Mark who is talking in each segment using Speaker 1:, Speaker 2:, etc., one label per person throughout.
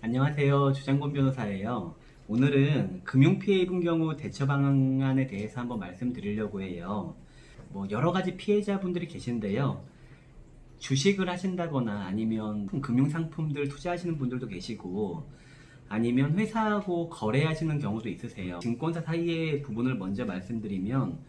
Speaker 1: 안녕하세요. 주장권 변호사예요. 오늘은 금융피해 입은 경우 대처 방안에 대해서 한번 말씀드리려고 해요. 여러 가지 피해자분들이 계신데요. 주식을 하신다거나 아니면 금융상품들 투자하시는 분들도 계시고 아니면 회사하고 거래하시는 경우도 있으세요. 증권사 사이의 부분을 먼저 말씀드리면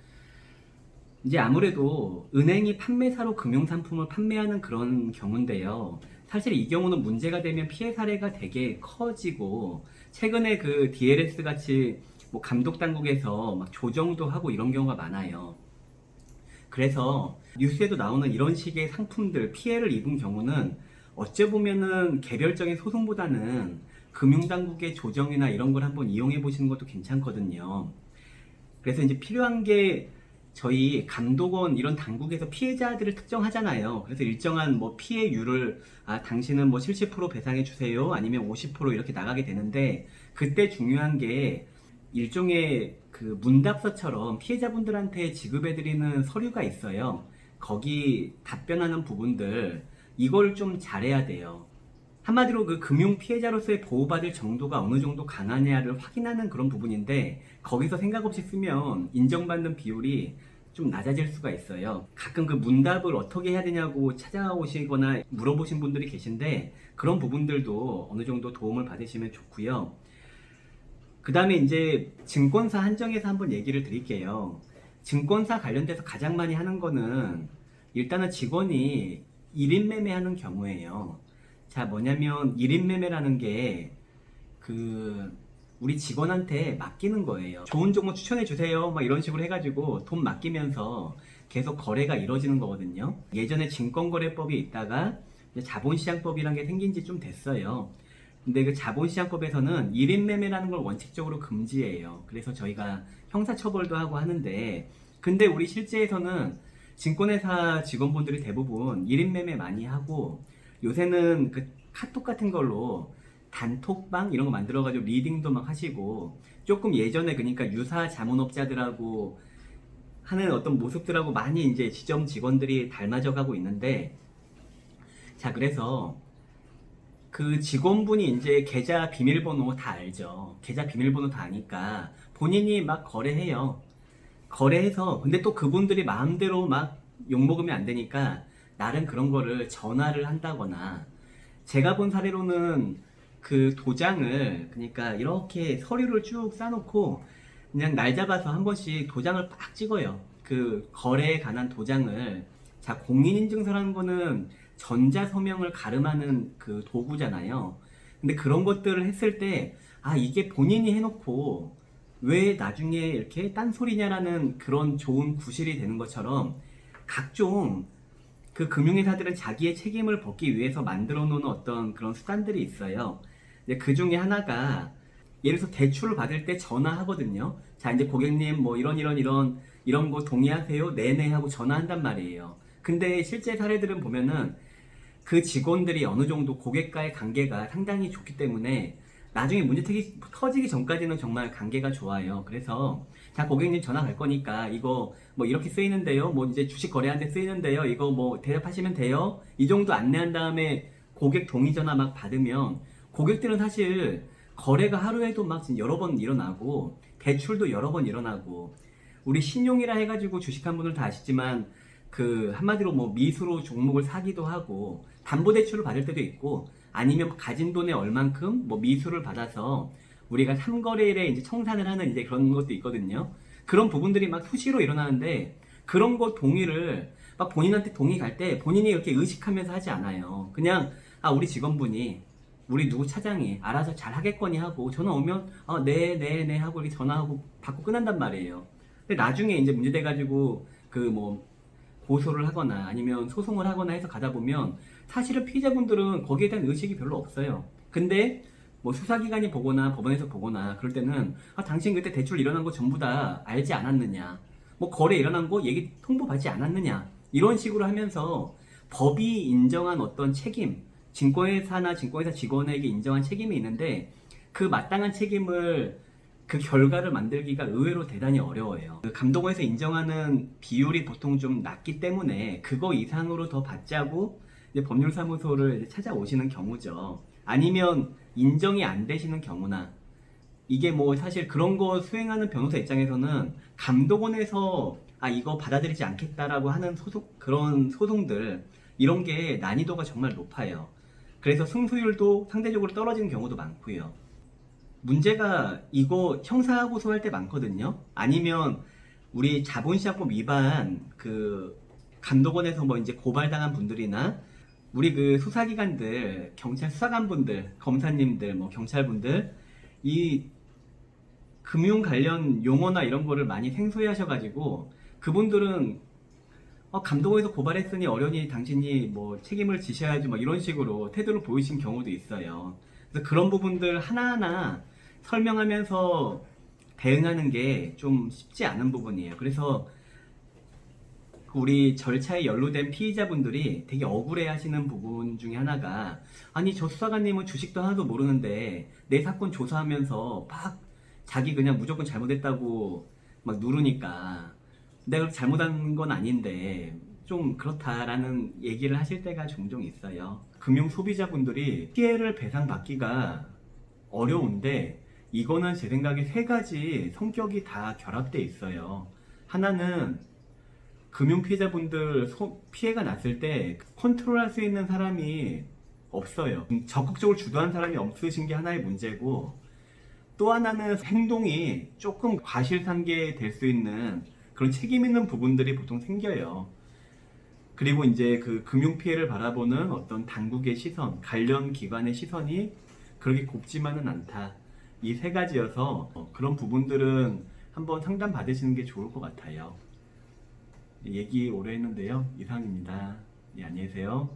Speaker 1: 이제 아무래도 은행이 판매사로 금융상품을 판매하는 그런 경우인데요. 사실 이 경우는 문제가 되면 피해 사례가 되게 커지고, 최근에 그 DLS 같이 감독 당국에서 막 조정도 하고 이런 경우가 많아요. 그래서 뉴스에도 나오는 이런 식의 상품들 피해를 입은 경우는 어찌 보면은 개별적인 소송보다는 금융당국의 조정이나 이런 걸 한번 이용해 보시는 것도 괜찮거든요. 그래서 이제 필요한 게 저희 감독원 이런 당국에서 피해자들을 특정하잖아요. 그래서 일정한 피해율을 당신은 70% 배상해 주세요. 아니면 50% 이렇게 나가게 되는데, 그때 중요한 게 일종의 그 문답서처럼 피해자분들한테 지급해 드리는 서류가 있어요. 거기 답변하는 부분들 이걸 좀 잘해야 돼요. 한마디로 그 금융 피해자로서의 보호받을 정도가 어느 정도 강하냐를 확인하는 그런 부분인데, 거기서 생각 없이 쓰면 인정받는 비율이 좀 낮아질 수가 있어요. 가끔 그 문답을 어떻게 해야 되냐고 찾아오시거나 물어보신 분들이 계신데, 그런 부분들도 어느 정도 도움을 받으시면 좋고요. 그 다음에 이제 증권사 한정에서 한번 얘기를 드릴게요. 증권사 관련돼서 가장 많이 하는 거는 일단은 직원이 1인 매매하는 경우에요. 자, 뭐냐면 1인 매매라는 게 우리 직원한테 맡기는 거예요. 좋은 종목 추천해 주세요 막 이런 식으로 해가지고 돈 맡기면서 계속 거래가 이루어지는 거거든요. 예전에 증권거래법이 있다가 이제 자본시장법이란 게 생긴 지 좀 됐어요. 근데 그 자본시장법에서는 1인 매매라는 걸 원칙적으로 금지해요. 그래서 저희가 형사처벌도 하고 하는데, 근데 우리 실제에서는 증권회사 직원분들이 대부분 1인 매매 많이 하고, 요새는 그 카톡 같은 걸로 단톡방 이런 거 만들어가지고 리딩도 막 하시고, 조금 예전에 그러니까 유사 자문업자들하고 하는 어떤 모습들하고 많이 이제 지점 직원들이 닮아져 가고 있는데, 자, 그래서 그 직원분이 이제 계좌 비밀번호 다 알죠. 계좌 비밀번호 다 아니까 본인이 막 거래해요. 거래해서, 근데 또 그분들이 마음대로 막 욕먹으면 안 되니까 나름 그런 거를 전화를 한다거나, 제가 본 사례로는 그 도장을, 그러니까 이렇게 서류를 쭉 싸놓고 그냥 날 잡아서 한 번씩 도장을 빡 찍어요. 그 거래에 관한 도장을. 자, 공인인증서라는 거는 전자서명을 가름하는 그 도구잖아요. 근데 그런 것들을 했을 때, 이게 본인이 해놓고 왜 나중에 이렇게 딴소리냐라는 그런 좋은 구실이 되는 것처럼, 각종 그 금융회사들은 자기의 책임을 벗기 위해서 만들어 놓은 어떤 그런 수단들이 있어요. 근데 그 중에 하나가, 예를 들어서 대출을 받을 때 전화하거든요. 자, 이제 고객님 이런 거 동의하세요? 네네 하고 전화한단 말이에요. 근데 실제 사례들은 보면은 그 직원들이 어느 정도 고객과의 관계가 상당히 좋기 때문에 나중에 문제 터지기 전까지는 정말 관계가 좋아요. 그래서 자, 고객님 전화 갈 거니까 이거 이렇게 쓰이는데요. 이제 주식 거래하는데 쓰이는데요. 이거 대답하시면 돼요. 이 정도 안내한 다음에 고객 동의 전화 막 받으면, 고객들은 사실 거래가 하루에도 막 여러 번 일어나고 대출도 여러 번 일어나고, 우리 신용이라 해가지고 주식한 분들 다 아시지만 그 한마디로 미수로 종목을 사기도 하고 담보대출을 받을 때도 있고, 아니면 가진 돈의 얼만큼 미수를 받아서 우리가 삼거래일에 이제 청산을 하는 이제 그런 것도 있거든요. 그런 부분들이 막 수시로 일어나는데, 그런 거 동의를 막 본인한테 동의 갈 때 본인이 이렇게 의식하면서 하지 않아요. 그냥 우리 직원분이, 우리 누구 차장이 알아서 잘 하겠거니 하고 전화 오면 네 하고 이렇게 전화하고 받고 끝난단 말이에요. 근데 나중에 이제 문제돼가지고 고소를 하거나 아니면 소송을 하거나 해서 가다 보면 사실은 피해자분들은 거기에 대한 의식이 별로 없어요. 근데 수사기관이 보거나 법원에서 보거나 그럴 때는 당신 그때 대출 일어난 거 전부 다 알지 않았느냐, 거래 일어난 거 얘기 통보받지 않았느냐, 이런 식으로 하면서 법이 인정한 어떤 책임, 증권회사나 증권회사 직원에게 인정한 책임이 있는데, 그 마땅한 책임을, 그 결과를 만들기가 의외로 대단히 어려워요. 그 감독원에서 인정하는 비율이 보통 좀 낮기 때문에 그거 이상으로 더 받자고 이제 법률사무소를 찾아오시는 경우죠. 아니면 인정이 안 되시는 경우나 이게 뭐 사실 그런 거 수행하는 변호사 입장에서는 감독원에서 이거 받아들이지 않겠다라고 하는 그런 소송들 이런 게 난이도가 정말 높아요. 그래서 승소율도 상대적으로 떨어지는 경우도 많고요. 문제가 이거 형사 고소할 때 많거든요. 아니면 우리 자본시장법 위반 그 감독원에서 뭐 이제 고발당한 분들이나 우리 그 수사기관들, 경찰 수사관분들, 검사님들, 뭐 경찰분들 이 금융 관련 용어나 이런 거를 많이 생소해 하셔가지고 그분들은 감독원에서 고발했으니 어련히 당신이 뭐 책임을 지셔야지 뭐 이런 식으로 태도를 보이신 경우도 있어요. 그래서 그런 부분들 하나하나 설명하면서 대응하는 게 좀 쉽지 않은 부분이에요. 그래서 우리 절차에 연루된 피의자분들이 되게 억울해 하시는 부분 중에 하나가 아니 저 수사관님은 주식도 하나도 모르는데 내 사건 조사하면서 막 자기 그냥 무조건 잘못했다고 막 누르니까 내가 잘못한 건 아닌데 좀 그렇다라는 얘기를 하실 때가 종종 있어요. 금융 소비자분들이 피해를 배상받기가 어려운데 이거는 제 생각에 세 가지 성격이 다 결합돼 있어요. 하나는 금융 피해자분들 피해가 났을 때 컨트롤할 수 있는 사람이 없어요. 적극적으로 주도한 사람이 없으신 게 하나의 문제고, 또 하나는 행동이 조금 과실상계 될 수 있는 그런 책임 있는 부분들이 보통 생겨요. 그리고 이제 그 금융 피해를 바라보는 어떤 당국의 시선, 관련 기관의 시선이 그렇게 곱지만은 않다. 이 세 가지여서 그런 부분들은 한번 상담 받으시는 게 좋을 것 같아요. 얘기 오래 했는데요. 이상입니다. 네, 안녕히 계세요.